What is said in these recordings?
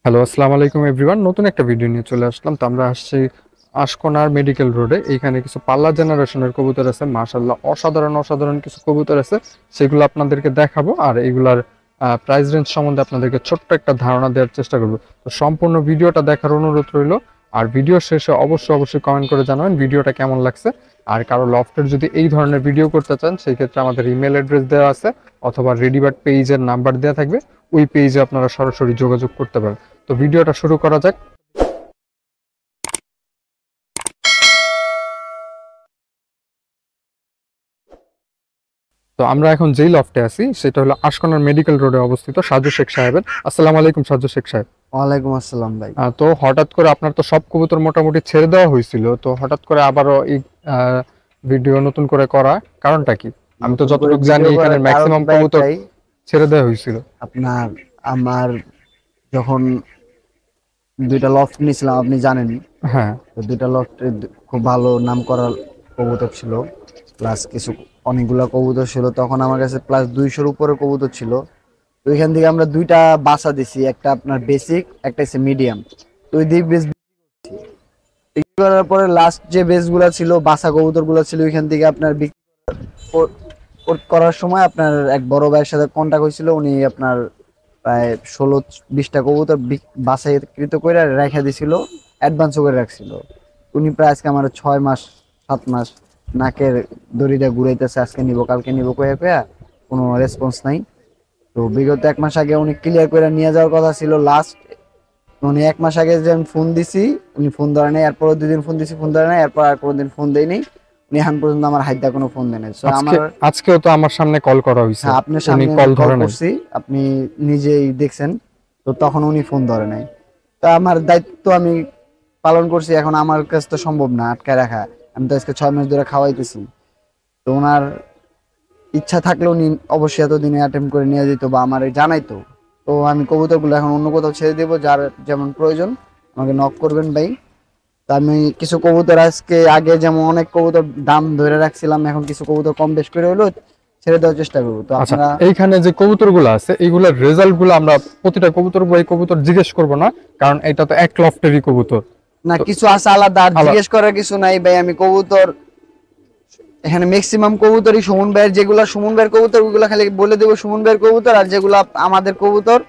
Hello, আসসালামু আলাইকুম everyone. নতুন একটা ভিডিও নিয়ে চলে আসলাম। তো আমরা আসছি আশকোনার মেডিকেল রোডে। এইখানে কিছু পাল্লা জেনারেশনের কবুতর আছে, মাশাআল্লাহ অসাধারণ অসাধারণ কিছু কবুতর আছে, সেগুলো আপনাদেরকে দেখাবো। আর এগুলার প্রাইস রেঞ্জ সম্বন্ধে আপনাদেরকে ছোট্ট একটা ধারণা দেওয়ার চেষ্টা করব। তো সম্পূর্ণ ভিডিওটা দেখার অনুরোধ রইল। আর ভিডিও শেষে অবশ্যই অবশ্যই কমেন্ট করে জানাবেন ভিডিওটা কেমন লাগছে। আর কারো লফটের যদি এই ধরনের ভিডিও করতে চান, সেই ক্ষেত্রে আমাদের ইমেল অ্যাড্রেস দেওয়া আছে, অথবা রেডিবার্ড পেজের নাম্বার দেওয়া থাকবে, ওই পেজে আপনারা সরাসরি যোগাযোগ করতে পারেন। তো ভিডিওটা শুরু করা যাক। তো আমরা এখন যেই লফটে আছি সেটা হলো আশকোনার মেডিকেল রোডে অবস্থিত সাজু শেখ সাহেবের। আসসালামু আলাইকুম সাজু শেখ সাহেব। ওয়ালাইকুম আসসালাম ভাই। তো হঠাৎ করে আপনার তো সব কবুতর মোটামুটি ছেড়ে দেওয়া হয়েছিল, তো হঠাৎ করে আবারও এই ভিডিও নতুন করে করা কারণটা কি? আমি তো নতুন করে যতটুকু জানি ভিডিও এখানে করার কারণ ম্যাক্সিমাম ভাই কবুতর একটাই, ছেড়ে দেওয়া হয়েছিল। আপনার আমার যখন দুইটা লফট নিয়েছিলাম আপনি জানেন, হ্যাঁ। তো দুইটা লফটে খুব ভালো নাম করা কবুতর ছিল, প্লাস কিছু অনেকগুলা কবুতর ছিল, তখন আমার কাছে প্লাস 200-র উপরে কবুতর ছিল। তো এখান থেকে আমরা দুইটা বাসা দিছি, একটা আপনার বেসিক, একটা হচ্ছে মিডিয়াম। তো ওই দুই বেস বিক্রি করার পরে লাস্ট যে বেসগুলা ছিল, বাসা কবুতরগুলো ছিল, ওইখান থেকে আপনার করার সময় আপনার এক বড় ভাইয়ের সাথে কন্টাক্ট হয়েছিল। উনি আপনার প্রায় 16-20টা কবুতর বাছাইকৃত করে রেখে দিছিল, অ্যাডভান্সও করে রাখছিল। উনি প্রায় আজকে আমার 6 মাস 7 মাস নাকের দড়িটা ঘুরাইতেছে, আজকে নিব কালকে নিব কয়ে কয়ে কোনো রেসপন্স নাই। তো বিগত 1 মাস আগে উনি ক্লিয়ার করে নিয়ে যাওয়ার কথা ছিল লাস্ট। উনি 1 মাস আগে যে আমি ফোন দিছি, উনি ফোন ধরে নাই, এরপর 2 দিন ফোন দিছি, ফোন ধরে নাই, এরপর আর কোনোদিন ফোন দেয়নি। উনি এখন পর্যন্ত আমার হাইদা কোনো ফোন দেয় নাই। সো আজকে আমার, আজকেও তো আমার সামনে কল করা হয়েছে, হ্যাঁ, আপনার উনি সামনে কল কল ধরে নাই। করছি, আপনি নিজেই দেখছেন। তো তখন উনি ফোন ধরে নাই। তা আমার দায়িত্ব আমি পালন করছি, এখন আমার কাছে তো সম্ভব না আটকায় রাখা। আমি তো আজকে 6 মাস ধরে খাওয়াইতেছি। তো ওনার ইচ্ছা থাকলে উনি অবশ্যই এতদিনে অ্যাটেম্প করে নিয়ে যেত বা আমার জানাইতো। তো আমি কবুতরগুলো এখন অন্য কোথাও ছেড়ে দেবো, যার যেমন প্রয়োজন আমাকে নক করবেন ভাই। তা আমি কিছু কবুতর আজকে আগে যেমন অনেক কবুতর দাম ধরে রাখছিলাম, এখন কিছু কবুতর কম বেশ করে হলো ছেড়ে দেওয়ার চেষ্টা করবো। তো আচ্ছা, আপনারা, এইখানে যে কবুতরগুলো আছে এইগুলোর রেজাল্ট গুলো আমরা প্রতিটা কবুতর এই কবুতর জিজ্ঞেস করব না, কারণ এটা তো এক লফটেরই কবুতর। না, তো কিছু আছে আলাদা, আর আলাদা। জিজ্ঞেস করার কিছু নাই ভাই। আমি কবুতর এখানে ম্যাক্সিমাম কবুতরই সুমন ভাইয়ের, যেগুলো সুমন ভাইয়ের কবুতর ওইগুলো খালি বলে দেবো সুমন ভাইয়ের কবুতর, আর যেগুলো আমাদের কবুতর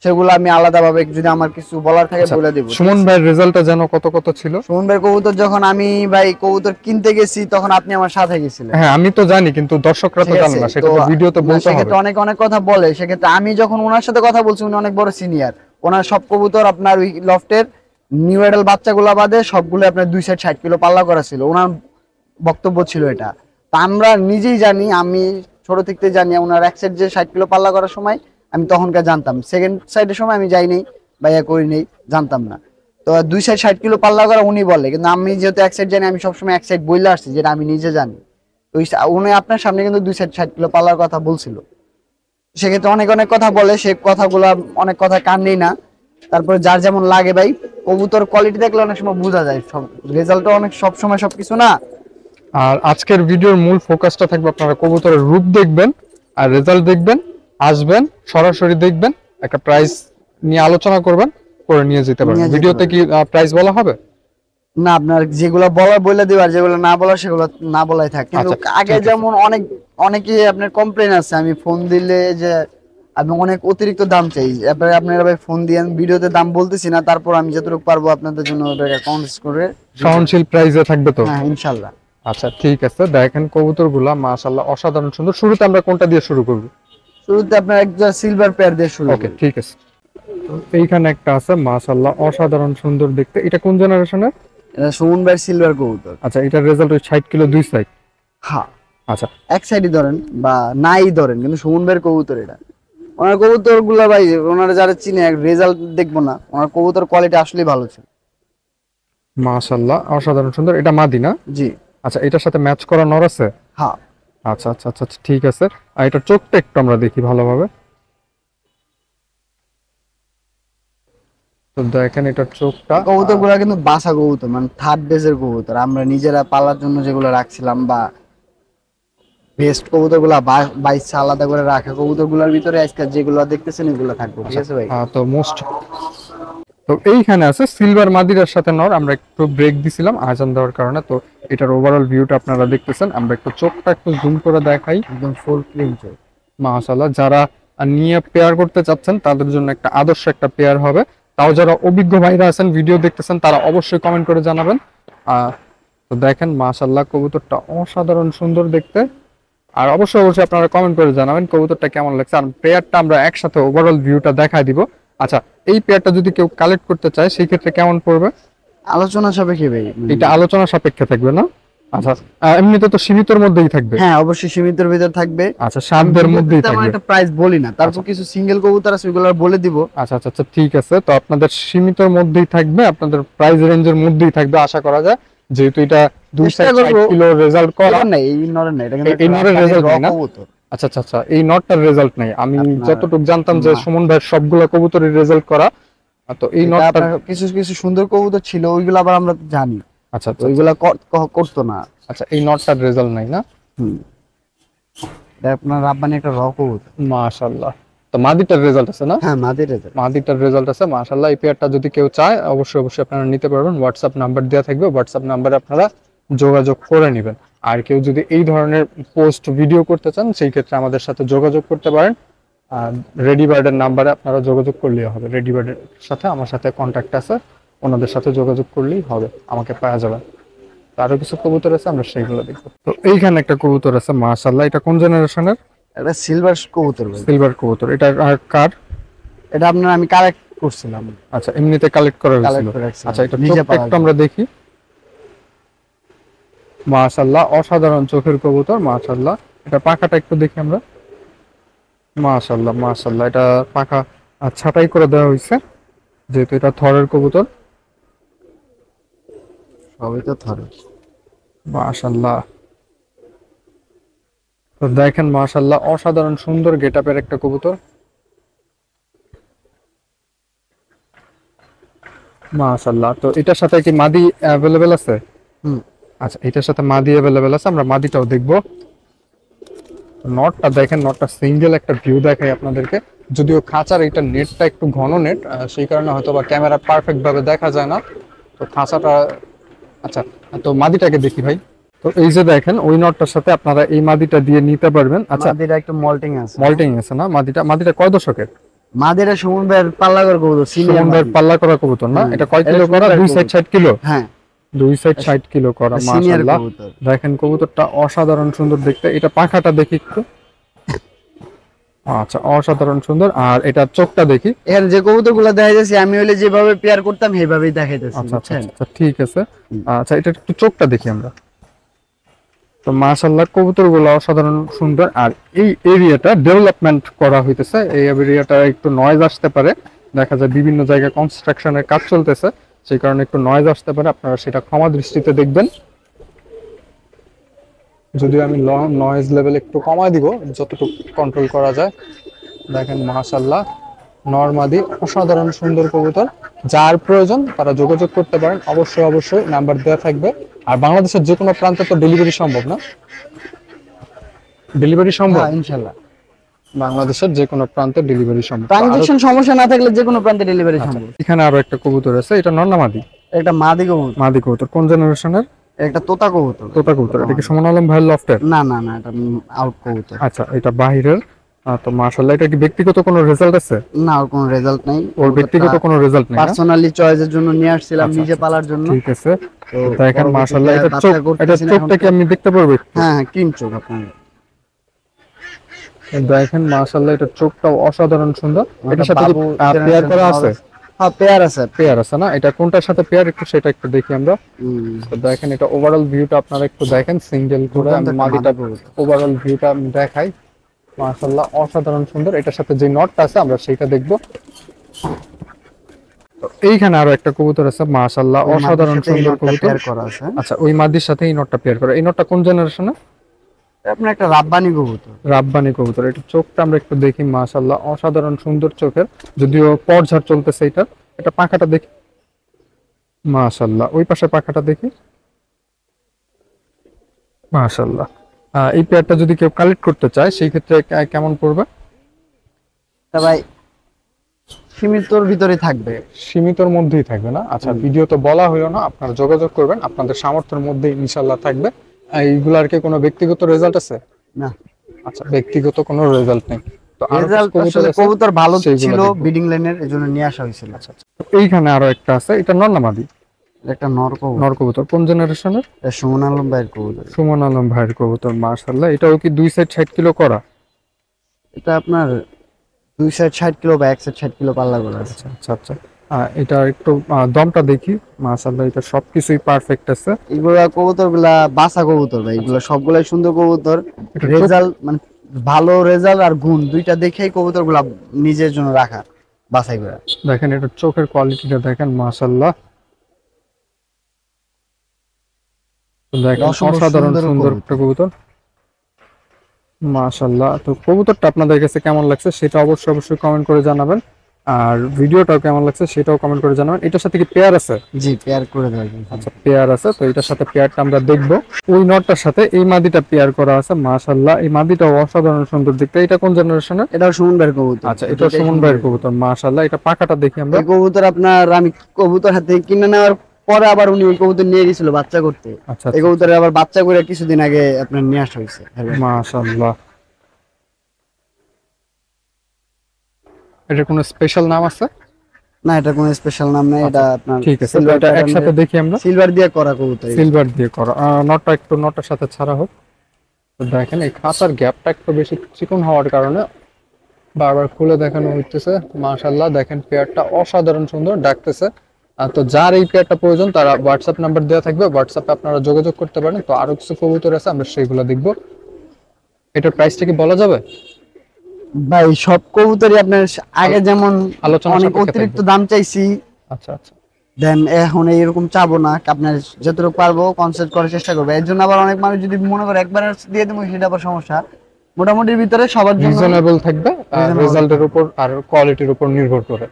সেগুলো আমি আলাদাভাবে যদি আমার কিছু বলার থাকে আচ্ছা, বলে দেবো, ঠিক সুমন আছে? ভাইয়ের রেজাল্টটা যেন কত কত ছিল? সুমন ভাইয়ের কবুতর যখন আমি ভাই কবুতর কিনতে গেছি তখন আপনি আমার সাথে গেছিলেন। হ্যাঁ, আমি তো জানি, কিন্তু দর্শকরা তো ঠিক জানে আছে, না, সেটা তো তো ভিডিওতে না, বলতে হবে। সেক্ষেত্রে অনেক অনেক কথা বলে। সেক্ষেত্রে আমি যখন ওনার সাথে কথা বলছি, উনি অনেক বড় সিনিয়র। ওনার সব কবুতর আপনার ওই লফটের নিউ এডাল বাচ্চাগুলো বাদে সবগুলো আপনার 2 সাইড 60 কিলো পাল্লা করা ছিল, ওনার বক্তব্য ছিল এটা। তা আমরা নিজেই জানি, আমি ছোট থেকে জানি ওনার এক সাইড যে 60 কিলো পাল্লা করার সময় আমি তখনকার জানতাম, সেকেন্ড সাইডের সময় আমি যাই নেই, ভাইয়া করি নেই, জানতাম না। তো 2 সাইড 60 কিলো পাল্লা করা উনি বলে, কিন্তু আমি যেহেতু এক সাইড জানি, আমি সবসময় এক সাইড বইলে আসছি, যেটা আমি নিজে জানি। উনি আপনার সামনে কিন্তু 2 সাইড 60 কিলো পাল্লার কথা বলছিল। সেক্ষেত্রে অনেক অনেক কথা বলে, সে কথাগুলো অনেক কথা কান নেই না। তারপরে যার যেমন লাগে ভাই, কবুতর কোয়ালিটি দেখলে অনেক সময় বোঝা যায়, সব রেজাল্টও অনেক সব সময় সবকিছু না। আর আজকের ভিডিওর মূল ফোকাসটা থাকবে আপনারা কবুতরের রূপ দেখবেন আর রেজাল্ট দেখবেন, আসবেন সরাসরি দেখবেন, একটা প্রাইস নিয়ে আলোচনা করবেন, করে নিয়ে যেতে পারবেন। নিয়ে যেতে ভিডিওতে কি পারবেন। প্রাইস বলা হবে? না, আপনার যেগুলো বলার বলে দিবার, যেগুলো না বলার সেগুলো না বলাই থাক। কিন্তু আচ্ছা, আগে ঠিক আছে। যেমন অনেকে আপনার কমপ্লেন আছে, আমি ফোন দিলে যে আমি অনেক অতিরিক্ত দাম চাই। এবারে আপনারা ভাই ফোন দিয়ে ভিডিওতে দাম বলতেছি না, তারপর আমি যতটুকু পারবো আপনাদের জন্য ওটাকে কাউন্ট করে দিব। সহনশীল প্রাইসে থাকবে তো? হ্যাঁ, ইনশাল্লাহ। আচ্ছা, ঠিক আছে। দেখেন কবুতরগুলা মাশাআল্লাহ অসাধারণ সুন্দর। শুরুতে আমরা কোনটা দিয়ে শুরু করব? শুরুতে আপনার একটা সিলভার পেয়ার দিয়ে শুরু ওকে, করি। ঠিক আছে। তো এইখানে একটা আছে মাশাআল্লাহ অসাধারণ সুন্দর দেখতে। এটা কোন জেনারেশনের? এটা সুমন ভাই সিলভার কবুতর। আচ্ছা, এটার রেজাল্ট ওই 60 কিলো দুই সাইড? হ্যাঁ, আচ্ছা। এক সাইডই ধরেন বা নাই ধরেন, কিন্তু সুমন ভাইয়ের কবুতর এটা। ওনার কবুতর গুলা ভাই, ওনারা যারা চিনে রেজাল্ট দেখবো না, ওনার কবুতর কোয়ালিটি আসলেই ভালো ছিল। মাশাআল্লাহ অসাধারণ সুন্দর। এটা মাদি না? জি। আচ্ছা, এটার সাথে ম্যাচ করা নর আছে? হ্যাঁ। আচ্ছা আচ্ছা আচ্ছা আচ্ছা, ঠিক আছে। আর এটার চোখটা একটু আমরা দেখি ভালোভাবে। তো দেখেন এটার চোখটা। কবুতর গুলা কিন্তু বাসা কবুতর, মানে থার্ড বেজের কবুতর, আমরা নিজেরা পালার জন্য যেগুলো রাখছিলাম, বা বেস্ট কবুতর গুলা বাইশটা আলাদা করে রাখা কবুতর গুলার ভিতরে আজকে যেগুলো দেখতেছেন এগুলো থাকবে, ঠিক আচ্ছা, আছে ভাই? তো মোস্ট তো এইখানে আছে সিলভার মাদিরার সাথে নর। আমরা একটু ব্রেক দিছিলাম আজান দেওয়ার কারণে, তো এটার ওভারঅল ভিউটা আপনারা দেখতেছেন। আমরা একটু চোখটা একটু জুম করে দেখাই। একদম ফুল ক্লিন চোখ। মাশাআল্লাহ, যারা নিয়ে পেয়ার করতে চাচ্ছেন তাদের জন্য একটা আদর্শ একটা পেয়ার হবে। তাও যারা অভিজ্ঞ ভাইরা আছেন ভিডিও দেখতেছেন তারা অবশ্যই কমেন্ট করে জানাবেন। তো দেখেন মাশাআল্লাহ কবুতরটা অসাধারণ সুন্দর দেখতে। আর অবশ্যই অবশ্যই আপনারা কমেন্ট করে জানাবেন কবুতরটা কেমন লাগছে। আর পেয়ারটা আমরা একসাথে ওভারঅল ভিউটা দেখায় দিব। আচ্ছা, এই পেয়ারটা যদি কেউ কালেক্ট করতে চায় সেই ক্ষেত্রে কেমন পড়বে? আলোচনা সাপেক্ষে ভাই। এটা আলোচনা সাপেক্ষে থাকবে না? আচ্ছা, এমনিতে তো সীমিতর মধ্যেই থাকবে। হ্যাঁ অবশ্যই সীমিতের ভিতর থাকবে। আচ্ছা, সাধ্যের মধ্যেই তেমন থাকবে। একটা প্রাইস বলি না, তারপর কিছু সিঙ্গেল কবুতর আছে ওগুলো বলে দিব। আচ্ছা আচ্ছা আচ্ছা, ঠিক আছে। তো আপনাদের সীমিতর মধ্যেই থাকবে, আপনাদের প্রাইস রেঞ্জের মধ্যেই থাকবে আশা করা যায়, যেহেতু এটা 260 কিলো রেজাল্ট করা। না এই নরের না, এটা কিন্তু এই নরের রেজাল্ট নাই না? কবুতর। আচ্ছা আচ্ছা আচ্ছা, এই নটটার রেজাল্ট নাই। আমি আপনার- যতটুকু জানতাম যে না। সুমন ভাই সবগুলা কবুতরের রেজাল্ট করা। তো এই এটা নটটা আপনার কিছু কিছু সুন্দর কবুতর ছিল, ওইগুলো আবার আমরা জানি, আচ্ছা আচ্ছা ওইগুলা করতো না। আচ্ছা, এই নটটার রেজাল্ট নাই না? হুম, এটা আপনার রাব্বানি একটা কবুতর। মাশাআল্লাহ। তো মাদিটার রেজাল্ট আছে না? হ্যাঁ মাদের রেজাল্ট। মাদিটার রেজাল্ট আছে মাশাআল্লাহ। এই পেয়ারটা যদি কেউ চায় অবশ্যই অবশ্যই আপনারা নিতে পারবেন। হোয়াটসঅ্যাপ নাম্বার দেওয়া থাকবে, হোয়াটসঅ্যাপ নাম্বারে আপনারা যোগাযোগ করে নেবেন। আর কেউ যদি এই ধরনের পোস্ট ভিডিও করতে চান সেই ক্ষেত্রে আমাদের সাথে যোগাযোগ করতে পারেন। আর রেডি বার্ডের নাম্বারে আপনারা যোগাযোগ করলেই হবে। রেডি বার্ডের সাথে আমার সাথে কন্ট্যাক্ট আছে, ওনাদের সাথে যোগাযোগ করলেই হবে, আমাকে পাওয়া যাবে। তো আরো কিছু কবুতর আছে, আমরা সেইগুলো দেখবো। তো এইখানে একটা কবুতর আছে মাশাআল্লাহ। এটা কোন জেনারেশনের? এটা সিলভার কবুতর ভাই। সিলভার কবুতর। এটা আর কার? এটা আপনার আমি কালেক্ট করছিলাম, আচ্ছা, এমনিতে কালেক্ট করা হয়েছিল। কালেক্ট করে রাখছিলাম। আচ্ছা, এটা নিজে চোখটা একটু আমরা দেখি। মাশাআল্লাহ, অসাধারণ চোখের কবুতর মাশাআল্লাহ। এটা পাখাটা একটু দেখি আমরা। মাশাআল্লাহ মাশাআল্লাহ, এটা পাখা ছাটাই করে দেওয়া হয়েছে, যেহেতু এটা থরের কবুতর। সবই তো ধরে। মাশাআল্লাহ, তো দেখেন মাশাআল্লাহ অসাধারণ সুন্দর গেটআপের একটা কবুতর। মাশাআল্লাহ, তো এটার সাথে কি মাদি অ্যাভেলেবেল আছে? হুম, আচ্ছা, এটার সাথে মাদি অ্যাভেলেবেল আছে, আমরা মাদিটাও দেখবো। নটটা দেখেন, নটটা সিঙ্গেল একটা ভিউ দেখাই আপনাদেরকে। যদিও খাঁচার এটা নেটটা একটু ঘন নেট, সেই কারণে হয়তো বা ক্যামেরা পারফেক্ট ভাবে দেখা যায় না। তো খাঁচাটা আচ্ছা, তো মাদিটাকে দেখি ভাই। তো এই যে দেখেন ওই নটটার সাথে আপনারা এই মাদিটা দিয়ে নিতে পারবেন। আচ্ছা, মাদিরা একটু মল্টিং আছে। মল্টিং আছে না? মাদিটা কয় দশকের? মাদিরা সুমন ভাইয়ের পাল্লা করে কবুতর, সিনিয়র সুমন ভাইয়ের পাল্লা করা কবুতর না? এটা কয় কিলো করা? 260 কিলো। হ্যাঁ 260 কিলো করা সিনিয়র মাশাআল্লাহ। কবুতর। দেখেন কবুতরটা অসাধারণ সুন্দর দেখতে। এটা পাখাটা দেখি একটু। আচ্ছা, অসাধারণ সুন্দর। আর এটা চোখটা দেখি। এখানে যে কবুতরগুলো দেখা যাচ্ছে আমি হলে যেভাবে পেয়ার করতাম সেইভাবেই দেখাইতেছি, আচ্ছা আচ্ছা বুঝছেন? আচ্ছা, ঠিক আছে। আচ্ছা, এটা একটু চোখটা দেখি আমরা। তো মাশাআল্লাহ কবুতরগুলো অসাধারণ সুন্দর। আর এই এরিয়াটা ডেভেলপমেন্ট করা হইতেছে, এই এরিয়াটা একটু নয়েজ আসতে পারে। দেখা যায় বিভিন্ন জায়গায় কনস্ট্রাকশনের কাজ চলতেছে, সেই কারণে একটু নয়েজ আসতে পারে, আপনারা সেটা ক্ষমা দৃষ্টিতে দেখবেন। যদিও আমি নয়েজ লেভেল একটু কমায় দিব যতটুকু কন্ট্রোল করা যায়। দেখেন মাশাআল্লাহ নরমাদি অসাধারণ সুন্দর কবুতর। যার প্রয়োজন তারা যোগাযোগ করতে পারেন, অবশ্যই অবশ্যই নাম্বার দেওয়া থাকবে। আর বাংলাদেশের যে কোনো প্রান্তে তো ডেলিভারি সম্ভব না? ডেলিভারি সম্ভব? হ্যাঁ ইনশাআল্লাহ, বাংলাদেশের যে কোনো প্রান্তে ডেলিভারি সম্ভব। ট্রানজেকশন সমস্যা না থাকলে যে কোনো প্রান্তে ডেলিভারি সম্ভব। এখানে আরো একটা কবুতর আছে, এটা নর না মাদি? একটা মাদি কবুতর, মাদি কবুতর। কোন জেনারেশনের? একটা তোতা কবুতর। তোতা কবুতর। এটা কি সুমন আলম ভাইয়ের লফটের? না না না, এটা আউট কবুতর। আচ্ছা, এটা বাহিরের। তো মাশাআল্লাহ, এটা কি ব্যক্তিগত কোনো রেজাল্ট আছে? না ওর কোনো রেজাল্ট নাই, ওর ব্যক্তিগত কোনো রেজাল্ট নেই না? পার্সোনালি চয়েসের জন্য নিয়ে আসছিলাম, আচ্ছা, নিজে পালার জন্য। ঠিক আছে। তো দেখেন পরবর্তীতে মাশাআল্লাহ, এটা বাচ্চা চোখ, এটা করতেছি না এখন। চোখটা কি আমি দেখতে পারবো একটু? হ্যাঁ হ্যাঁ ক্রিম চোখ আপনার। দেখেন মাশাআল্লাহ, এটা চোখটাও অসাধারণ সুন্দর। এটার সাথে কি বাবু পেয়ার করা আছে? হ্যাঁ পেয়ার আছে। পেয়ার আছে না? এটা কোনটার সাথে পেয়ার একটু সেটা একটু দেখি আমরা। হুম, তো দেখেন এটা ওভারঅল ভিউটা আপনারা একটু দেখেন, সিঙ্গেল করে আমি মাদিটা ওভারঅল ভিউটা আমি দেখাই। মাশাআল্লাহ অসাধারণ সুন্দর। এটার সাথে যে নটটা আছে আমরা সেইটা দেখবো। তো এইখানে আরো একটা কবুতর আছে মাশাআল্লাহ অসাধারণ সুন্দর কবুতর। পেয়ার করা আছে। আচ্ছা, ওই মাদির সাথে এই নটটা পেয়ার করা। এই নটটা কোন জেনারেশনে? আপনার একটা রাব্বানি কবুতর। রাব্বানি কবুতর। এটা চোখটা আমরা একটু দেখি মাশাআল্লাহ অসাধারণ সুন্দর চোখের, যদিও পরঝাড় চলতেছে এটা। এটা পাখাটা দেখি মাশাআল্লাহ, ওই পাশে পাখাটা দেখি মাশাআল্লাহ। এই পেয়ারটা যদি কেউ কালেক্ট করতে চায় সেই ক্ষেত্রে কেমন পড়বে? তা ভাই সীমিতর ভিতরে থাকবে। সীমিতর মধ্যেই থাকবে না? আচ্ছা, ভিডিও তো বলা হলো না, আপনারা যোগাযোগ করবেন, আপনাদের সামর্থ্যের মধ্যে ইনশাল্লাহ থাকবে। এইগুলার কি কোনো ব্যক্তিগত রেজাল্ট আছে? না, আচ্ছা, ব্যক্তিগত কোনো রেজাল্ট নেই। তো আরো রেজাল্ট কিছু কবুতর আসলে আছে, কবুতর ভালো সেইগুলো ছিল দেখবো। ব্রিডিং লাইনের, এজন্য নিয়ে আসা হয়েছিল। আচ্ছা আচ্ছা। তো এইখানে আরো একটা আছে, এটা নর না মাদি? একটা নর কবুতর, নর কবুতর কোন জেনারেশনের? এটা সুমন আলম ভাইয়ের কবুতর। সুমন আলম ভাইয়ের কবুতর, মাশাআল্লাহ। এটাও কি দুই সাইড 60 কিলো করা? এটা আপনার 2 সাইড 60 কিলো বা 1 সাইড 60 কিলো পাল্লা করা আছে। আচ্ছা আচ্ছা আচ্ছা। এটা একটু দমটা দেখি, মাশাআল্লাহ এটা সবকিছুই পারফেক্ট আছে। এগুলা কবুতর গুলা বাসা কবুতর ভাই, এগুলো সবগুলাই সুন্দর কবুতর। এটা রেজাল্ট মানে ভালো রেজাল্ট আর গুণ দুইটা দেখেই কবুতর গুলা নিজের জন্য রাখা, বাছাই করা। দেখেন এটা চোখের কোয়ালিটিটা দেখেন, মাশাআল্লাহ। তো দেখেন অসম্ভব অসাধারণ সুন্দর সুন্দর কবুতর। একটা কবুতর, মাশাআল্লাহ। তো কবুতরটা আপনাদের কাছে কেমন লাগছে সেটা অবশ্যই অবশ্যই কমেন্ট করে জানাবেন, আর ভিডিওটাও কেমন লাগছে সেটাও কমেন্ট করে জানাবেন। এটার সাথে কি পেয়ার আছে? জি, পেয়ার করে দেওয়া। আচ্ছা, পেয়ার আছে, তো এটার সাথে পেয়ারটা আমরা দেখবো। ওই নটটার সাথে এই মাদিটা পেয়ার করা আছে, মাশাআল্লাহ। এই মাদিটাও অসাধারণ সুন্দর দেখতে। এটা কোন জেনারেশনের? এটাও সুমন ভাইয়ের কবুতর। আচ্ছা, এটা সুমন ভাইয়ের কবুতর, মাশাআল্লাহ। এটা পাকাটা দেখি আমরা। এই কবুতর আপনার আমি কবুতর হাতে কিনে নেওয়ার পরে আবার উনি ওই কবুতর নিয়ে গেছিল বাচ্চা করতে। আচ্ছা এই কবুতরের আবার বাচ্চা করে কিছুদিন আগে আপনার নিয়ে আসা হয়েছে। মাশাআল্লাহ। এটার কোনো স্পেশাল নাম আছে? না, এটা কোনো স্পেশাল নাম নাই, এটা আপনার ঠিক আছে, তো এটা একসাথে দেখি আমরা। সিলভার দিয়ে করা কবুতর। সিলভার দিয়ে করা। নটটা একটু নটটার সাথে ছাড়া হোক। তো দেখেন এই খাঁচার গ্যাপটা একটু বেশি চিকন হওয়ার কারণে বারবার খুলে দেখানো হইতেছে। মাশাআল্লাহ, দেখেন পেয়ারটা অসাধারণ সুন্দর ডাকতেছে। তো যার এই পেয়ারটা প্রয়োজন তারা হোয়াটসঅ্যাপ নাম্বার দেওয়া থাকবে, হোয়াটসঅ্যাপে আপনারা যোগাযোগ করতে পারেন। তো আরো কিছু কবুতর আছে, আমরা সেইগুলো দেখবো। এটার প্রাইসটা কি বলা যাবে? ভাই সব কবুতরই আপনার আগে যেমন আলোচনা অনেক সাপেক্ষে অতিরিক্ত থাকবে। দাম চাইছি, আচ্ছা আচ্ছা। দেন এখন এইরকম চাবো না। আপনার যতটুকু পারবো কনসেপ্ট করার চেষ্টা করবো। এর জন্য আবার অনেক মানুষ যদি মনে করে একবার দিয়ে দেবো, সেটা আবার সমস্যা। মোটামুটির ভিতরে সবার জন্য রিজনেবল থাকবে, Reasonable রেজাল্টের উপর আর কোয়ালিটির উপর নির্ভর করে।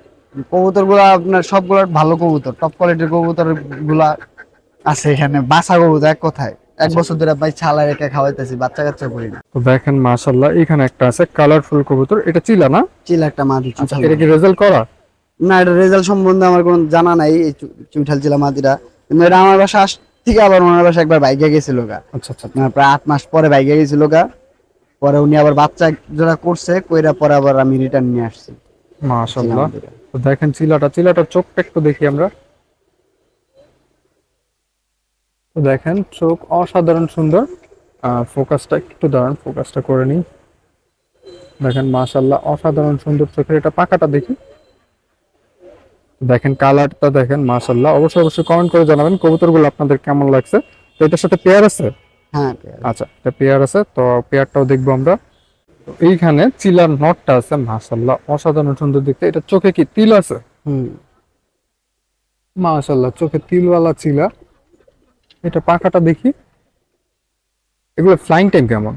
কবুতর গুলা আপনার সবগুলোর ভালো কবুতর, টপ কোয়ালিটির কবুতর গুলা আছে এখানে। বাসা কবুতর এক কথায়, 1 বছর ধরে ভাই ছালা রেখে খাওয়াইতেছি, বাচ্চা কাচ্চা করি না। তো দেখেন মাশাআল্লাহ, এখানে একটা আছে কালারফুল কবুতর। এটা চিলা না? চিল একটা মাদি আচ্ছা, চুঠাল। এটা কি রেজাল্ট করা? না, এটা রেজাল্ট সম্বন্ধে আমার কোনো জানা নাই, এই চুঠাল চিলা মাদিরা। কিন্তু এটা আমার বাসা থেকে আবার ওনার বাসা একবার বাইকে গেছিল গা। আচ্ছা আচ্ছা। আপনার প্রায় 8 মাস পরে বাইকে গেছিল গা। পরে উনি আবার বাচ্চা যারা করছে কইরা পরে আবার আমি রিটার্ন নিয়ে আসছি। মাশাআল্লাহ। তো দেখেন চিলাটার চোখটা একটু দেখি আমরা। তো দেখেন চোখ অসাধারণ সুন্দর। ফোকাসটা একটু দাঁড়ান, ফোকাসটা করে নিই। দেখেন মাশাআল্লাহ, অসাধারণ সুন্দর চোখের। এটা পাকাটা দেখি। দেখেন কালারটা দেখেন, মাশাআল্লাহ। অবশ্যই অবশ্যই কমেন্ট করে জানাবেন কবুতরগুলো আপনাদের কেমন লাগছে। তো এটার সাথে পেয়ার আছে? হ্যাঁ, আচ্ছা, এটা পেয়ার আছে, তো পেয়ারটাও দেখবো আমরা। তো এইখানে চিলার নটটা আছে, মাশাআল্লাহ, অসাধারণ সুন্দর দেখতে। এটা চোখে কি তিল আছে? মাশাআল্লাহ, চোখে তিলওয়ালা চিলা। এটা পাখাটা দেখি। এগুলো ফ্লাইং টাইম কেমন?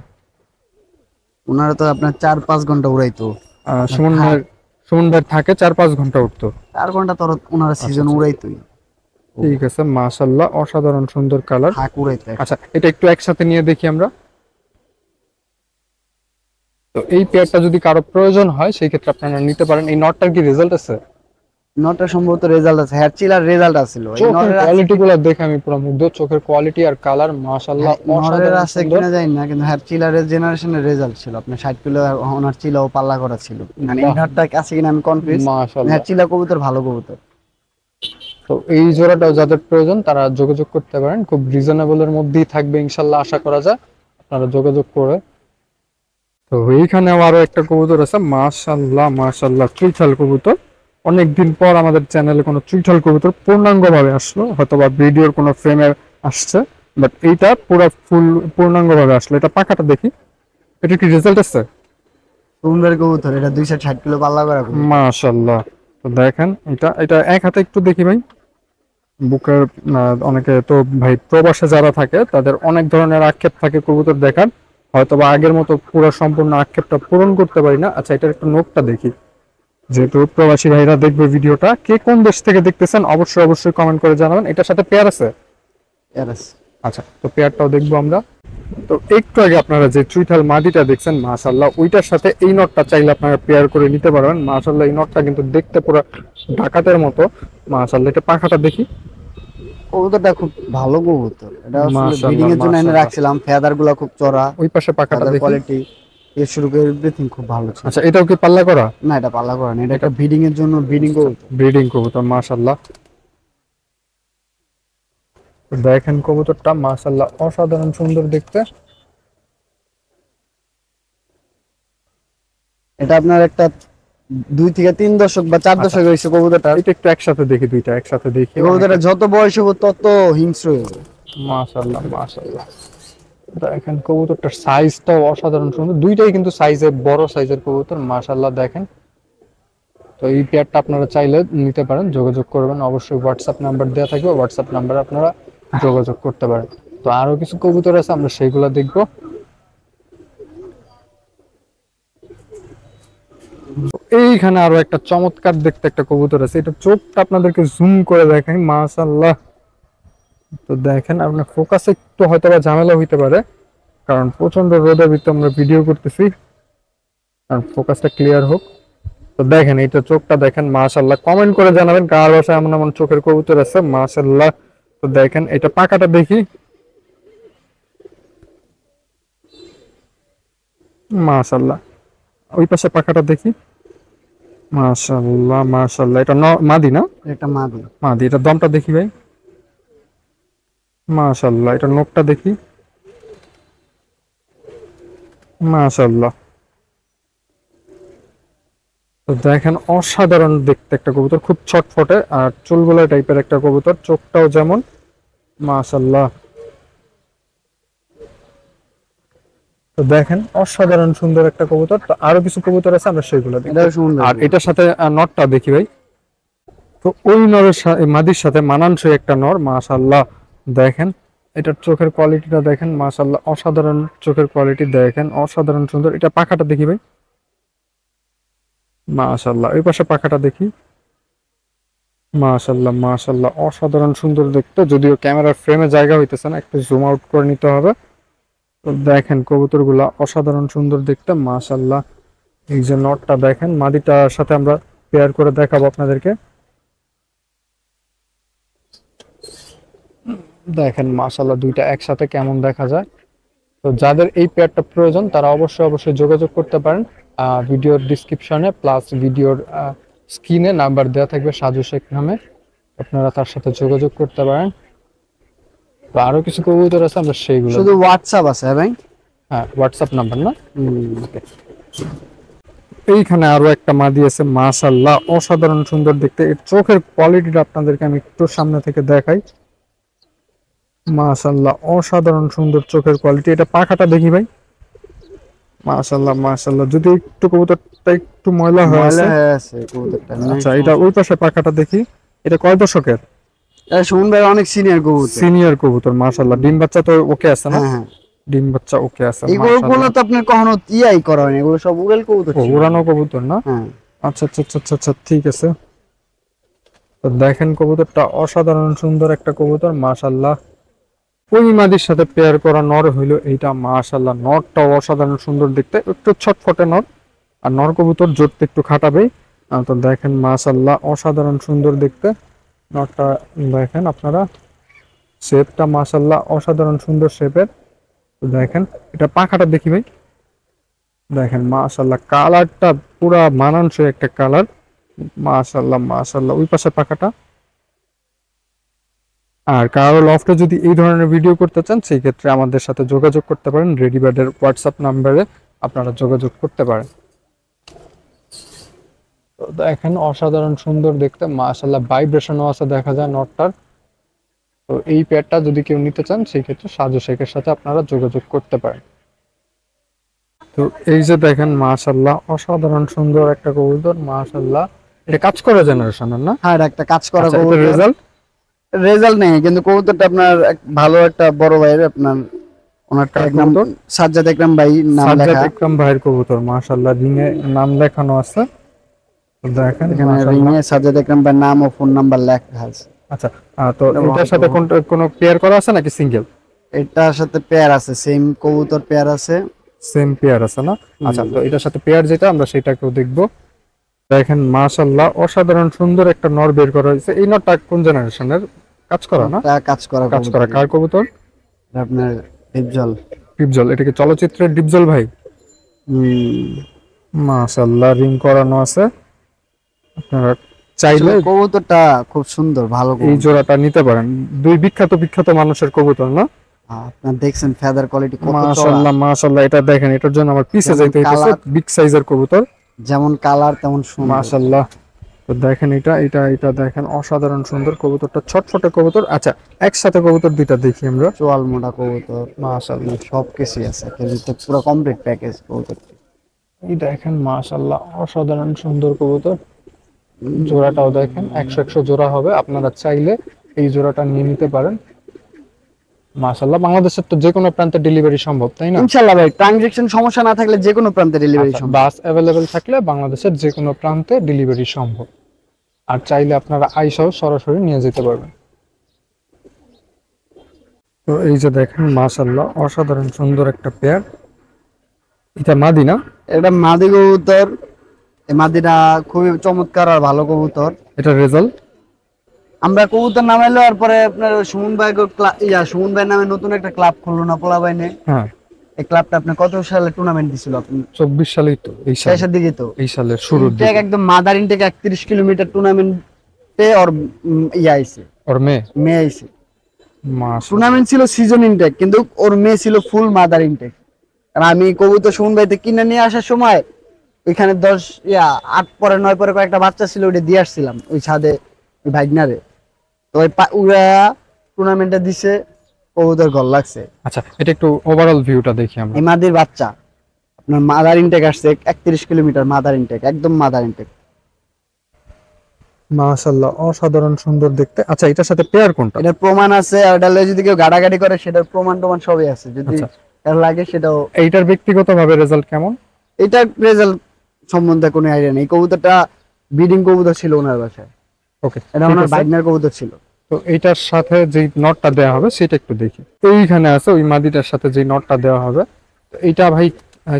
ওনারা তো আপনার 4-5 ঘন্টা উড়াইতো। সুমন ভাই থাকে 4-5 ঘন্টা উঠতো। 4 ঘন্টা তো ওনারা সিজন উড়াইতোই। ঠিক আছে, মাশাআল্লাহ, অসাধারণ সুন্দর কালার। হাঁক উড়াইতো। আচ্ছা, এটা একটু একসাথে নিয়ে দেখি আমরা। তো এই পেয়ারটা যদি কারো প্রয়োজন হয় সেই ক্ষেত্রে আপনারা নিতে পারেন। এই নটটার কি রেজাল্ট আছে? নটা সম্ভবত রেজাল্ট আছে, হেয়ার চিলার রেজাল্ট আছিল। এই চোখের নরের কোয়ালিটি গুলো দেখে আমি পুরো মুগ্ধ। চোখের কোয়ালিটি আর কালার মাশাআল্লাহ নরের অসাধারণ আছে সুন্দর। কিনা জানি না, কিন্তু হেয়ার চিলারের জেনারেশনের রেজাল্ট ছিল। আপনার 60 কিলো ওনার চিলাও পাল্লা করা ছিল। মানে এই নটটা আছে কিনা আমি কনফিউজ। মাশাআল্লাহ। হেয়ার চিলা কবুতর ভালো কবুতর। তো এই জোড়াটাও যাদের প্রয়োজন তারা যোগাযোগ করতে পারেন, খুব রিজনেবলের মধ্যেই থাকবে ইনশাআল্লাহ, আশা করা যায়। আপনারা যোগাযোগ করে। তো এইখানে আরো একটা কবুতর আছে, মাশাআল্লাহ মাশাআল্লাহ, চুইঠাল কবুতর। অনেকদিন পর আমাদের চ্যানেলে কোনো চুইঠাল কবুতর পূর্ণাঙ্গ ভাবে আসলো, হয়তোবা ভিডিওর কোনো ফ্রেমে আসছে, বাট এইটা পুরো পূর্ণাঙ্গ ভাবে আসলো। এটা পাখাটা দেখি। এটা কি রেজাল্ট আছে? সুন্দর কবুতর, এটা 260 কিলো পাল্লা করা কবুতর। মাশাআল্লাহ। তো দেখেন এটা এক হাতে একটু দেখি ভাই। বুকের অনেকে তো ভাই প্রবাসে যারা থাকে তাদের অনেক ধরনের আক্ষেপ থাকে কবুতর দেখার, হয়তোবা আগের মতো পুরো সম্পূর্ণ আক্ষেপটা পূরণ করতে পারি না। আচ্ছা, এটার একটু নোকটা দেখি। যেহেতু প্রবাসী ভাইরা দেখবে ভিডিওটা, কে কোন দেশ থেকে দেখতেছেন অবশ্যই অবশ্যই কমেন্ট করে জানাবেন। এটার সাথে পেয়ার আছে? এরাস। আচ্ছা, তো পেয়ারটাও দেখবো আমরা। তো একটু আগে আপনারা যে চুইঠাল মাদিটা দেখছেন মাশাআল্লাহ, ওইটার সাথে এই নটটা চাইলে আপনারা পেয়ার করে নিতে পারবেন। মাশাআল্লাহ, এই নটটা কিন্তু দেখতে পুরো ডাকাতের মতো। মাশাআল্লাহ, এটা পাখাটা দেখি। কবুতরটা খুব ভালো কবুতর, এটা আসলে মাশাআল্লাহ, ব্রিডিং এর জন্য এনে মাশাআল্লাহ। রাখছিলাম। ফেদার গুলা খুব চড়া, ওই পাশে পাখাটা ফেদার দেখি। কোয়ালিটি এর শুরু করে এভরিথিং খুব ভালো ছিল। আচ্ছা, এটাও কি পাল্লা করা? না, এটা পাল্লা করা না, এটা একটা ব্রিডিং এর জন্য ব্রিডিং কবুতর। ব্রিডিং কবুতর মাশাআল্লাহ। দেখেন কবুতরটা মাশাআল্লাহ অসাধারণ সুন্দর দেখতে। এটা আপনার একটা 2 থেকে 3 দশক বা 4 দশক হয়েছে কবুতরটা। এটা একটু একসাথে দেখি, দুইটা একসাথে দেখি। এই কবুতরটা যত বয়স হবে তত হিংস্র হয়ে যাবে। মাশাআল্লাহ, মাশাআল্লাহ। দেখেন কবুতরটার সাইজটাও অসাধারণ সুন্দর, দুইটাই কিন্তু সাইজে বড় সাইজের কবুতর মাশাআল্লাহ। দেখেন, তো এই পেয়ারটা আপনারা চাইলে নিতে পারেন, যোগাযোগ করবেন। অবশ্যই হোয়াটসঅ্যাপ নাম্বার দেওয়া থাকবে, হোয়াটসঅ্যাপ নাম্বারে আপনারা যোগাযোগ করতে পারেন। তো আরো কিছু কবুতর আছে, আমরা সেইগুলো দেখবো। এইখানে আরো একটা চমৎকার দেখতে একটা কবুতর আছে, এটা চোখটা আপনাদেরকে জুম করে দেখাই মাশাআল্লাহ। তো দেখেন, আপনার ফোকাসে একটু হয়তো বা ঝামেলা হইতে পারে, কারণ প্রচন্ড রোদের ভিতরে আমরা ভিডিও করতেছি, আর ফোকাসটা ক্লিয়ার হোক। তো দেখেন, এইটা চোখটা দেখেন মাশাআল্লাহ। কমেন্ট করে জানাবেন কার বাসায় এমন এমন চোখের কবুতর আছে মাশাআল্লাহ। তো দেখেন, এটা পাখাটা দেখি। মাশাআল্লাহ, ওই পাশে পাখাটা দেখি। মাশাআল্লাহ, মাশাআল্লাহ। এটা মাদি না? একটা মাদি। মাদি। এটা দমটা দেখি ভাই। মাশাআল্লাহ, এটা নখটা দেখি। মাশাআল্লাহ। তো দেখেন, অসাধারণ দেখতে একটা কবুতর, খুব ছটফটে আর চুলগুলা টাইপের একটা কবুতর, চোখটাও যেমন মাশাআল্লাহ। তো দেখেন, অসাধারণ সুন্দর একটা কবুতর। তো আরো কিছু কবুতর আছে, আমরা সেগুলো দেখি। এটাও সুন্দর। আর এটার সাথে নটটা দেখি ভাই। তো ওই নরের মাদির সাথে মানানসই একটা নর মাশাআল্লাহ। দেখেন, এটার চোখের কোয়ালিটিটা দেখেন মাশাআল্লাহ, অসাধারণ চোখের কোয়ালিটি। দেখেন, অসাধারণ সুন্দর। এটা পাখাটা দেখি ভাই। মাশাআল্লাহ, ওই পাশে পাখাটা দেখি। মাশাআল্লাহ, মাশাআল্লাহ, অসাধারণ সুন্দর দেখতে। যদিও ক্যামেরার ফ্রেমে জায়গা হইতেছে না, একটু জুম আউট করে নিতে হবে। তো দেখেন, কবুতরগুলা অসাধারণ সুন্দর দেখতে মাশাআল্লাহ। এই যে নটটা দেখেন, মাদিটার সাথে আমরা পেয়ার করে দেখাবো আপনাদেরকে। দেখেন মাশাআল্লাহ, দুইটা একসাথে কেমন দেখা যায়। তো যাদের এই পেয়ারটা প্রয়োজন তারা অবশ্যই অবশ্যই যোগাযোগ করতে পারেন। ভিডিওর ডিসক্রিপশনে প্লাস ভিডিওর স্ক্রিনে নাম্বার দেওয়া থাকবে সাজু শেখ নামে, আপনারা তার সাথে যোগাযোগ করতে পারেন। তো আরো কিছু কবুতর আছে, আমরা সেইগুলো শুধু হোয়াটসঅ্যাপ আছে ভাই? হ্যাঁ, হোয়াটসঅ্যাপ নাম্বার না। এইখানে আরো একটা মাদি আছে মাশাআল্লাহ, অসাধারণ সুন্দর দেখতে। এর চোখের কোয়ালিটিটা আপনাদেরকে আমি একটু সামনে থেকে দেখাই। মাশাআল্লাহ, অসাধারণ সুন্দর চোখের কোয়ালিটি। এটা পাখাটা দেখি ভাই। মাশাআল্লাহ, মাশাআল্লাহ। যদি একটু কবুতরটা একটু ময়লা হয়ে আছে। কবুতরটা। আচ্ছা, এটা ওই পাশে পাখাটা দেখি। এটা কয় দশকের? এটা সুমন ভাই অনেক সিনিয়র কবুতর। সিনিয়র কবুতর মাশাআল্লাহ। ডিম বাচ্চা তো ওকে আছে না? হ্যাঁ হ্যাঁ, ডিম বাচ্চা ওকে আছে এগুলো তো আপনার কখনো টিআই করা হয়নি, এগুলো সব উড়াল কবুতর ছিল। উড়ানো কবুতর না? হ্যাঁ। আচ্ছা আচ্ছা আচ্ছা আচ্ছা আচ্ছা, ঠিক আছে। তো দেখেন, কবুতরটা অসাধারণ সুন্দর একটা কবুতর মাশাআল্লাহ। ওই মাদির সাথে পেয়ার করা নর হইলো এইটা মাশাআল্লাহ। নরটাও অসাধারণ সুন্দর দেখতে, একটু ছটফটে নর, আর নর কবুতর জোরতে একটু খাটাবেই। তো দেখেন মাশাআল্লাহ, অসাধারণ সুন্দর দেখতে নরটা। দেখেন আপনারা, শেপটা মাশাআল্লাহ অসাধারণ সুন্দর শেপের। তো দেখেন, এটা পাখাটা দেখি ভাই। দেখেন মাশাআল্লাহ, কালারটা পুরা মানানসই একটা কালার মাশাআল্লাহ, মাশাআল্লাহ। ওই পাশে পাখাটা। আর কারো লফটে যদি এই ধরনের ভিডিও করতে চান সেই ক্ষেত্রে আমাদের সাথে যোগাযোগ করতে পারেন, রেডিবার্ডের হোয়াটসঅ্যাপ নাম্বারে আপনারা যোগাযোগ করতে পারেন। তো দেখেন, অসাধারণ সুন্দর দেখতে মাশাআল্লাহ, ভাইব্রেশনও আছে দেখা যায় নটটার। তো এই পেয়ারটা যদি কেউ নিতে চান সেই ক্ষেত্রে সাজু শেখের সাথে আপনারা যোগাযোগ করতে পারেন। তো এই যে দেখেন মাশাআল্লাহ, অসাধারণ সুন্দর একটা কবুতর মাশাআল্লাহ। এটা কাজ করা জেনারেশনের না? হ্যাঁ, এটা একটা কাজ করা কবুতর। রেজাল্ট রেজাল্ট নেই, কিন্তু কবুতরটা আপনার ভালো একটা বড় ভাইয়ের, আপনার ওনারটা একদম সাজ্জাদ একরাম ভাই নাম লেখা। সাজ্জাদ একরাম ভাইয়ের কবুতর মাশাআল্লাহ, রিংয়ে নাম লেখানো আছে। তো দেখেন এখানে মাশাআল্লাহ। রিংয়ে সাজ্জাদ একরাম ভাইয়ের নাম ও ফোন নাম্বার লেখা আছে। আচ্ছা, তো এটার সাথে কোনো পেয়ার করা আছে নাকি সিঙ্গেল? এটার সাথে পেয়ার আছে, সেম কবুতর পেয়ার আছে। সেম পেয়ার আছে না? আচ্ছা, তো এটার সাথে পেয়ার যেটা আমরা সেটাকেও দেখবো। দেখেন মাশাআল্লাহ অসাধারণ সুন্দর একটা নর বের করা হয়েছে। এই নরটা কোন জেনারেশনের কাজ করা না? এটা কাজ করা কাজ করা কবুতর। কার কবুতর? এটা আপনার ডিপজল। ডিপজল। এটা কি চলচ্চিত্রের ডিপজল ভাই? হুম। মাশাআল্লাহ রিং করানো আছে। আপনারা চাইলে কবুতরটা খুব সুন্দর, ভালো এই কবুতর। জোড়াটা নিতে পারেন। দুই বিখ্যাত বিখ্যাত মানুষের কবুতর না? আপনার দেখছেন ফেদার কোয়ালিটি কত চড়া। মাশাআল্লাহ মাশাআল্লাহ, এটা দেখেন, এটার জন্য আমার পিছে যেমন যাইতে হইতেছে। কালার- বিগ সাইজের কবুতর। যেমন কালার তেমন সুন্দর। মাশাআল্লাহ। তো দেখেন এটা এটা এটা দেখেন অসাধারণ সুন্দর কবুতরটা, ছটফটে কবুতর। আচ্ছা, একসাথে কবুতর দুইটা দেখি আমরা। চোয়াল মোটা কবুতর, মাশাআল্লাহ। সবকিছুই আছে কিন্তু পুরো কমপ্লিট প্যাকেজ কবুতর। এই দেখেন মাশাআল্লাহ অসাধারণ সুন্দর কবুতর। জোড়াটাও দেখেন 100 জোড়া হবে, আপনারা চাইলে এই জোড়াটা নিয়ে নিতে পারেন। মাশাআল্লাহ, বাংলাদেশের তো যে কোনো প্রান্তে ডেলিভারি সম্ভব, তাই না? ইনশাআল্লাহ ভাই, ট্রানজাকশন সমস্যা না থাকলে যে কোনো প্রান্তে ডেলিভারি আচ্ছা, সম্ভব। বাস অ্যাভেলেবেল থাকলে বাংলাদেশের যে কোনো প্রান্তে ডেলিভারি সম্ভব। আর চাইলে আপনারা আইসাও সরাসরি নিয়ে যেতে পারবেন। তো এই যে দেখেন মাশাআল্লাহ অসাধারণ সুন্দর একটা পেয়ার। এটা মাদি না? এটা মাদি কবুতর। এই মাদিটা খুবই চমৎকার আর ভালো কবুতর। এটা রেজাল্ট? আমরা কবুতর নামাইলো আর পরে আপনার সুমন ভাই সুমন ভাই নামে নতুন একটা ক্লাব খুললো না পোলা বাইনে। হ্যাঁ। এই ক্লাবটা আপনি কত সালে টুর্নামেন্ট দিছিল আপনি? 24 সালেই তো, এই সাল, শেষের দিকে তো। এই সালের শুরুর ইনটেক দিকে। একদম মাদার ইনটেক 31 কিলোমিটার টুর্নামেন্টে ওর আইছে, ওর মেয়ে? মেয়ে আইছে। মাশাআল্লাহ। টুর্নামেন্ট ছিল সিজন ইনটেক, কিন্তু ওর মেয়ে ছিল ফুল মাদার ইনটেক। আর আমি কবুতর সুমন ভাইতে কিনে নিয়ে আসার সময় ওইখানে 8 পরে 9 পরে কয়েকটা বাচ্চা ছিল, ওইটা দিয়ে আসছিলাম ওই ছাদে ওই ভাগনারে। তো ওই উড়া টুর্নামেন্টে দিছে, কবুতর গল লাগছে। আচ্ছা, এটা একটু ওভারঅল ভিউটা দেখি আমরা। এই মাদির বাচ্চা আপনার মাদার ইনটেক আসছে 31 কিলোমিটার মাদার ইনটেক, একদম মাদার ইনটেক। মাশাআল্লাহ অসাধারণ সুন্দর দেখতে। আচ্ছা, এটার সাথে পেয়ার কোনটা? এটার প্রমাণ আছে, আর এটা যদি কেউ গাড়াগাড়ি করে সেটার প্রমাণ টমান সবই আছে, যদি আচ্ছা। এর লাগে সেটাও। এইটার ব্যক্তিগতভাবে রেজাল্ট কেমন? এটার রেজাল্ট সম্বন্ধে কোনো আইডিয়া নেই। কবুতরটা ব্রিডিং কবুতর ছিল ওনার বাসায়, ওকে, এটা ওনার বাইকনার কবুতর ছিল। তো এইটার সাথে যে নটটা দেওয়া হবে সেটা একটু দেখি। এইখানে আছে ওই মাদিটার সাথে যে নটটা দেওয়া হবে। তো এইটা ভাই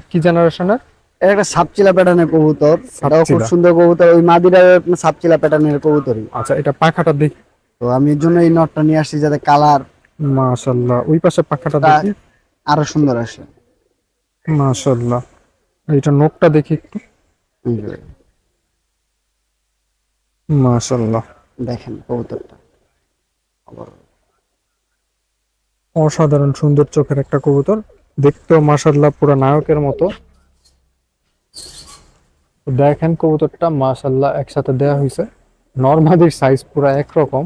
কি জেনারেশনের? এটা একটা সাপচিলা প্যাটার্নের কবুতর, এটাও খুব সাপচিলা। সুন্দর কবুতর। ওই মাদিটা সাপচিলা প্যাটার্নের কবুতরই। আচ্ছা, এটা পাখাটা দেখি। তো আমি এর জন্য এই নটটা নিয়ে আসছি, যাতে কালার মাশাআল্লাহ, ওই পাশে পাখাটা দেখি। আরো সুন্দর আসে। মাশাআল্লাহ, এইটা নখটা দেখি একটু। এই যে মাশাআল্লাহ দেখেন কবুতরটা, অসাধারণ সুন্দর চোখের একটা কবুতর, দেখতেও মাশাআল্লাহ পুরো নায়কের মতো। তো দেখেন কবুতরটা মাশাআল্লাহ একসাথে দেয়া হয়েছে, নরমাদির সাইজ পুরো একরকম।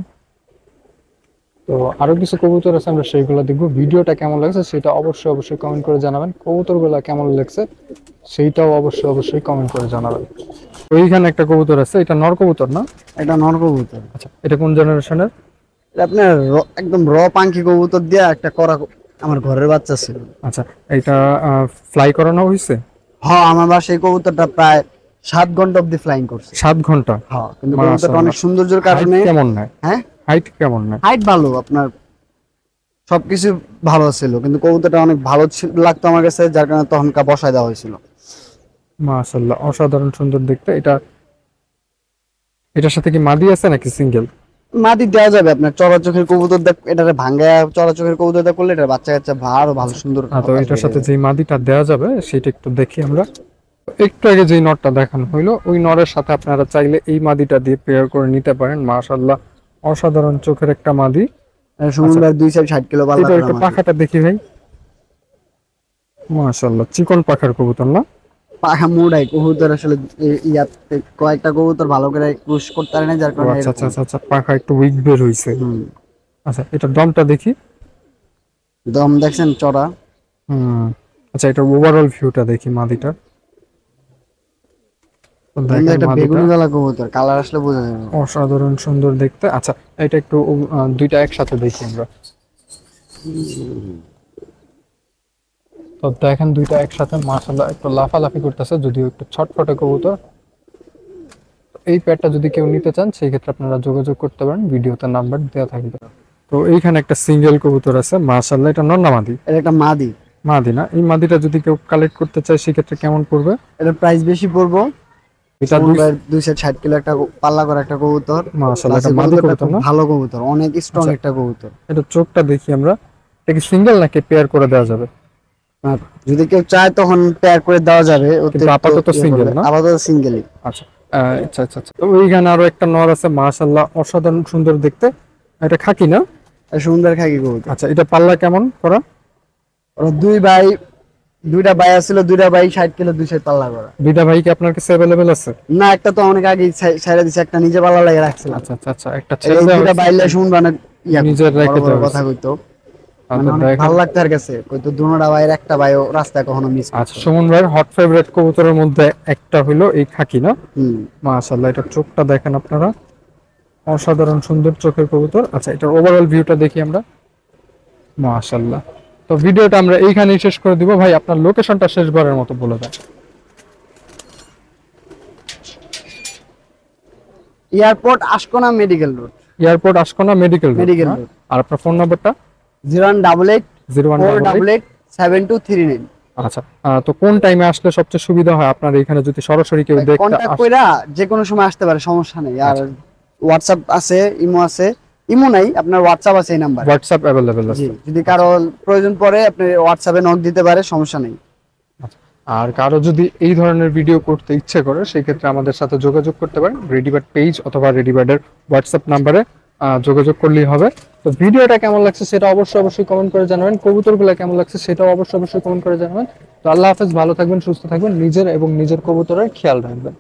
তো আরো কিছু কবুতর আছে, আমরা সেইগুলো দেখবো। ভিডিওটা কেমন লাগছে সেটা অবশ্যই অবশ্যই কমেন্ট করে জানাবেন। কবুতরগুলো কেমন লাগছে সেইটাও অবশ্যই অবশ্যই কমেন্ট করে জানাবেন। তো এইখানে একটা কবুতর আছে, এটা নর কবুতর না? এটা নর কবুতর। আচ্ছা, এটা কোন জেনারেশনের? এটা আপনার একদম পাঙ্কি কবুতর দিয়ে একটা করা, আমার ঘরের বাচ্চা ছিল। আচ্ছা, এটা ফ্লাই করানো হয়েছে? হ্যাঁ, আমার বাসায় এই কবুতরটা প্রায় 7 ঘন্টা অব্দি ফ্লাইং করছে। 7 ঘন্টা? হ্যাঁ, কিন্তু কবুতরটা অনেক সৌন্দর্যের কারণে। Height কেমন নেয়? হ্যাঁ, হাইট কেমন নেয়? হাইট ভালো, আপনার সবকিছু ভালো ছিল, কিন্তু কবুতরটা অনেক ভালো লাগতো আমার কাছে, যার কারণে তখনকার বসায় দেওয়া হয়েছিল। মাশাআল্লাহ অসাধারণ সুন্দর দেখতে। এটার সাথে কি মাদি আছে নাকি সিঙ্গেল? মাদি দেওয়া যাবে আপনার চড়া চোখের কবুতর এটারে ভাঙ্গা চড়া চোখের কবুতর করলে এটা বাচ্চা কাচ্চা আরো ভালো সুন্দর। তো এটার সাথে যে মাদিটা দেওয়া যাবে সেটা একটু দেখি আমরা। একটু আগে যে নটটা দেখানো হইলো, ওই নরের সাথে আপনারা চাইলে এই মাদিটা দিয়ে পেয়ার করে নিতে পারেন। মাশাআল্লাহ অসাধারণ চোখের একটা মাদি। সুন্দর 260 কিলো পাল্লা। এটা একটু পাখাটা দেখি ভাই। মাশাআল্লাহ চিকন পাখার কবুতর না? পাখা মোড়াই কবুতর আসলে ইয়াতে কয়েকটা কবুতর ভালো করে ক্রুশ করতে পারে না, যার কারণে আচ্ছা আচ্ছা আচ্ছা, পাখা একটু উইক বের হইছে। আচ্ছা, এটা দমটা দেখি। দম দেখছেন চড়া। আচ্ছা, এটা ওভারঅল ভিউটা দেখি মাদিটার। একটা বেগুনি কালা কবুতর, কালার আসলে বোঝা যাবে। অসাধারণ সুন্দর দেখতে। আচ্ছা, এটা একটু দুইটা একসাথে দেখি আমরা। তো দেখেন দুইটা একসাথে মাশাআল্লাহ একটু লাফালাফি করতেছে, যদিও একটু ছটফটে কবুতর। এই পেয়ারটা যদি কেউ নিতে চান সেই ক্ষেত্রে আপনারা যোগাযোগ করতে পারেন, ভিডিওতে নাম্বার দেওয়া থাকবে। তো এইখানে একটা সিঙ্গেল কবুতর আছে মাশাআল্লাহ, এটা নর না মাদি? এটা একটা মাদি। মাদি না? এই মাদিটা যদি কেউ কালেক্ট করতে চায় সেক্ষেত্রে কেমন পড়বে? এটার প্রাইস বেশি পড়বো। এটা সুমন ভাইয়ের 260 কিলো একটা পাল্লা করা একটা কবুতর। মাশাআল্লাহ, এটা প্লাস এই মাদি কবুতরটা কবুতর খুব না? ভালো কবুতর, অনেক স্ট্রং আচ্ছা। একটা কবুতর। এটা চোখটা দেখি আমরা, এটা কি সিঙ্গেল নাকি পেয়ার করে দেওয়া যাবে? আর যদি কেউ চায় তখন পেয়ার করে দেওয়া যাবে। কিন্তু আপাতত single না? আপাতত সিঙ্গেলই। আচ্ছা আচ্ছা আচ্ছা আচ্ছা। তো ওইখানে আরো একটা নর আছে মাশাআল্লাহ, অসাধারণ সুন্দর দেখতে, এটা খাকি না? সুন্দর খাকি কবুতর। আচ্ছা, এটা পাল্লা কেমন করা? ওরা দুইটা ভাই আছিল, দুইটা ভাই 60 কিলো 200 পাল্লা করা। দুইটা ভাই কি আপনার কাছে অ্যাভেলেবেল আছে? না, একটা তো অনেক আগে ছাইরা দিছে, একটা নিজে পাল্লা লাগিয়ে রাখছিলাম। আচ্ছা আচ্ছা আচ্ছা, একটা এই ছেড়ে দেওয়া দুইটা হয়েছে। বাইলে শুন মানে নিজের রেখে দেওয়া কথা হয়েছে। কইতো, মানে আচ্ছা, অনেক দেখেন। ভালো লাগতো আর কাছে কইতো দুনোটা ভাইয়ের একটা ভাইও রাস্তায় কখনো মিস আচ্ছা, সুমন ভাইয়ের হট ফেভারিট কবুতরের মধ্যে একটা হলো এই খাকি না? হুম। মাশাআল্লাহ, এটা চোখটা দেখেন আপনারা, অসাধারণ সুন্দর চোখের কবুতর। আচ্ছা, এটার ওভারঅল ভিউটা দেখি আমরা। মাশাআল্লাহ। তো ভিডিওটা আমরা এইখানেই শেষ করে দিব। ভাই আপনার লোকেশনটা শেষবারের মতো বলে দেন। Airport Ashkona medical road. Airport Ashkona medical Medical road। আর আপনার ফোন নাম্বারটা? 0188 0188 488 7239। আচ্ছা, তো কোন টাইমে আসলে সবচেয়ে সুবিধা হয় আপনার এখানে যদি সরাসরি কেউ দেখতে কন্টাক্ট আসে? কইরা যে কোনো সময় আসতে পারে, সমস্যা নেই। আর হোয়াটসঅ্যাপ আছে, ইমো আছে। ইমো নাই, আপনার হোয়াটসঅ্যাপ আছে এই নাম্বার। হোয়াটসঅ্যাপ অ্যাভেলেবেল জি, আছে? যদি কারো প্রয়োজন পড়ে আপনি হোয়াটসঅ্যাপে নক দিতে পারে, সমস্যা নেই। আর কারো যদি এই ধরনের ভিডিও করতে ইচ্ছে করে সেই ক্ষেত্রে আমাদের সাথে যোগাযোগ করতে পারেন রেডিবার্ড পেজ অথবা রেডিবার্ডের হোয়াটসঅ্যাপ নাম্বারে যোগাযোগ করলেই হবে। তো ভিডিওটা কেমন লাগছে সেটা অবশ্যই কমেন্ট করে জানাবেন, কবুতরগুলো কেমন লাগছে সেটাও অবশ্যই কমেন্ট করে জানাবেন। তো আল্লাহ হাফেজ, ভালো থাকবেন, সুস্থ থাকবেন, নিজের এবং নিজের কবুতরের খেয়াল রাখবেন।